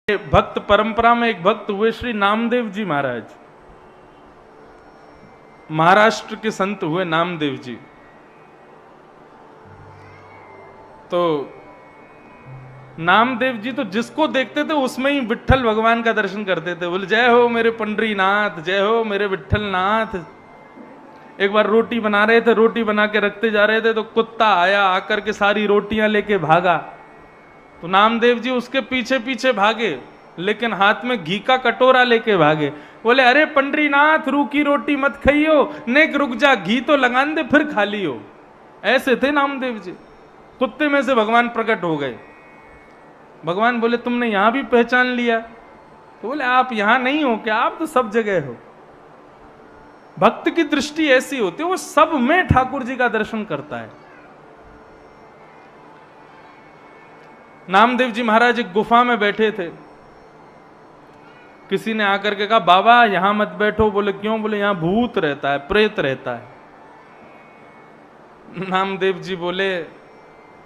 भक्त परंपरा में एक भक्त हुए श्री नामदेव जी महाराज, महाराष्ट्र के संत हुए नामदेव जी। तो नामदेव जी तो जिसको देखते थे उसमें ही विट्ठल भगवान का दर्शन करते थे। बोले जय हो मेरे पंडरीनाथ, जय हो मेरे विट्ठलनाथ। एक बार रोटी बना रहे थे, रोटी बना के रखते जा रहे थे तो कुत्ता आया, आकर के सारी रोटियां लेके भागा। तो नामदेव जी उसके पीछे पीछे भागे, लेकिन हाथ में घी का कटोरा लेके भागे। बोले अरे पंडरीनाथ, रूखी रोटी मत खाइयो, नेक रुक जा, घी तो लगान दे फिर खा लियो। ऐसे थे नामदेव जी। कुत्ते में से भगवान प्रकट हो गए। भगवान बोले तुमने यहां भी पहचान लिया? तो बोले आप यहां नहीं हो क्या, आप तो सब जगह हो। भक्त की दृष्टि ऐसी होती है, वो सब में ठाकुर जी का दर्शन करता है। नामदेव जी महाराज एक गुफा में बैठे थे। किसी ने आकर के कहा बाबा यहां मत बैठो। बोले क्यों? बोले यहां भूत रहता है, प्रेत रहता है। नामदेव जी बोले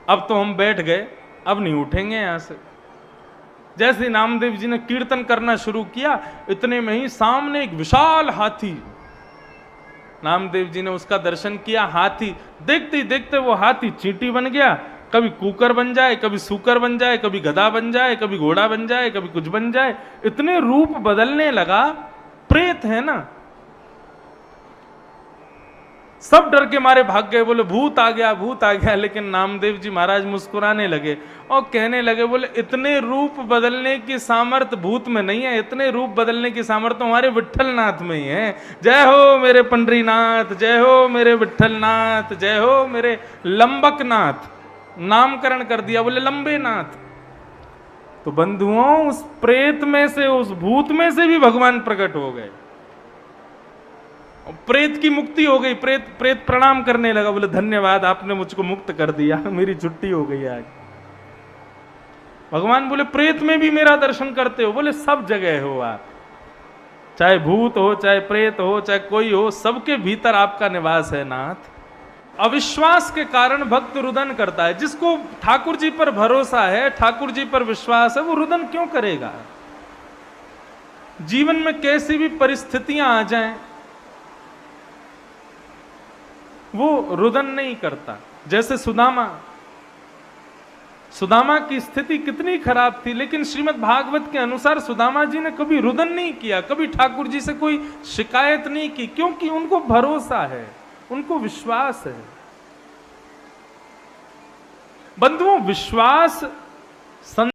अब तो हम बैठ गए, अब नहीं उठेंगे यहां से। जैसे नामदेव जी ने कीर्तन करना शुरू किया, इतने में ही सामने एक विशाल हाथी, नामदेव जी ने उसका दर्शन किया। हाथी देखते ही देखते वो हाथी चींटी बन गया, कभी कुकर बन जाए, कभी सूकर बन जाए, कभी गधा बन जाए, कभी घोड़ा बन जाए, कभी कुछ बन जाए। इतने रूप बदलने लगा। प्रेत है ना। सब डर के मारे भाग गए। बोले भूत आ गया, भूत आ गया। लेकिन नामदेव जी महाराज मुस्कुराने लगे और कहने लगे, बोले इतने रूप बदलने की सामर्थ भूत में नहीं है, इतने रूप बदलने की सामर्थ हमारे विट्ठलनाथ में ही है। जय हो मेरे पंडरीनाथ, जय हो मेरे विट्ठलनाथ, जय हो मेरे लंबकनाथ। नामकरण कर दिया, बोले लंबे नाथ। तो बंधुओं, उस प्रेत में से, उस भूत में से भी भगवान प्रकट हो गए। प्रेत की मुक्ति हो गई। प्रेत प्रणाम करने लगा। बोले धन्यवाद, आपने मुझको मुक्त कर दिया, मेरी छुट्टी हो गई आज। भगवान बोले प्रेत में भी मेरा दर्शन करते हो? बोले सब जगह हो आप, चाहे भूत हो, चाहे प्रेत हो, चाहे कोई हो, सबके भीतर आपका निवास है नाथ। अविश्वास के कारण भक्त रुदन करता है। जिसको ठाकुर जी पर भरोसा है, ठाकुर जी पर विश्वास है, वो रुदन क्यों करेगा? जीवन में कैसी भी परिस्थितियां आ जाएं, वो रुदन नहीं करता। जैसे सुदामा की स्थिति कितनी खराब थी, लेकिन श्रीमद् भागवत के अनुसार सुदामा जी ने कभी रुदन नहीं किया, कभी ठाकुर जी से कोई शिकायत नहीं की, क्योंकि उनको भरोसा है, उनको विश्वास है। बंधुओं, विश्वास